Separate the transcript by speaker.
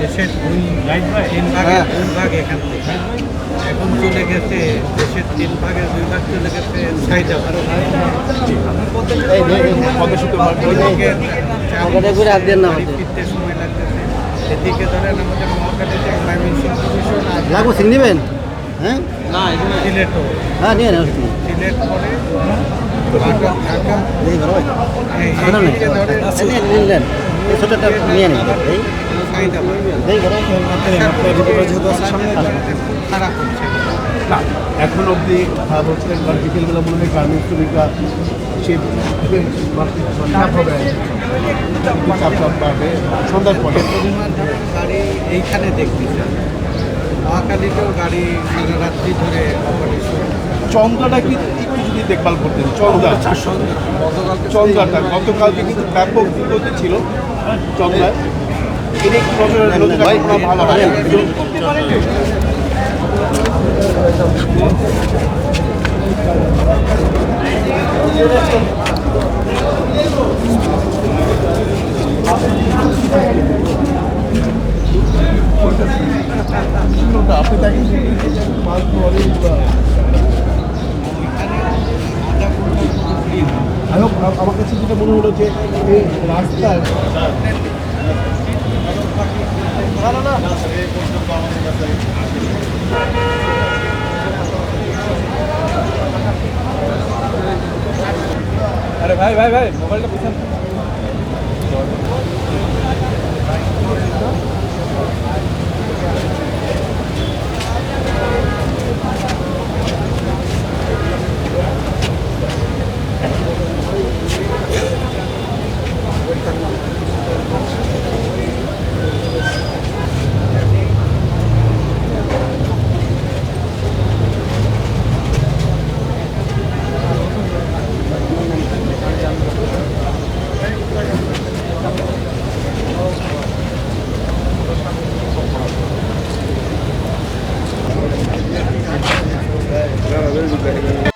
Speaker 1: দেশের দুই ভাগ এখান থেকে এখন চলে গেছে, দেশের 3 ভাগের 2 ভাগ চলে গেছে সাইদাবাদ। ফিরতে সময় লাগতেছে। এদিকে ধরেন আমাদের মহাখালীতে ময়মনসিংহ ডিভিশন
Speaker 2: লাগবো সিং নেবেন? হ্যাঁ
Speaker 1: না, সিলেটও
Speaker 2: হ্যাঁ নিয়ে নেন।
Speaker 1: সিলেট পরে ঢাকা
Speaker 2: নিলেন এই ছোটোটা নিয়ে নেন। এই এই
Speaker 1: খারাপ হচ্ছে
Speaker 3: না, এখন অবধি বলছিলেন বিকেলবেলা মনে হয় গার্মেন্টস শ্রমিকরা সে চাপ হবে, চাপ বাড়বে সন্ধ্যার পরে।
Speaker 1: গাড়ি এইখানে দেখতেছে, মহাখালীতেও গাড়ি সারা রাত্রি ধরে অপারেশন।
Speaker 3: চন্দ্রাটা কি একটু যদি দেখভাল করতেন, চন্দ্রাটা গতকালকে কিন্তু ব্যাপক দুর্গতি ছিল চন্দ্রায়। এটা একটু নজরে ভালো হয়। আপনি দেখেন আমার কাছে যেটা মনে হলো যে এই রাস্তায়
Speaker 4: अरे भाई भाई भाई मोबाइल का पीछे
Speaker 3: Gracias.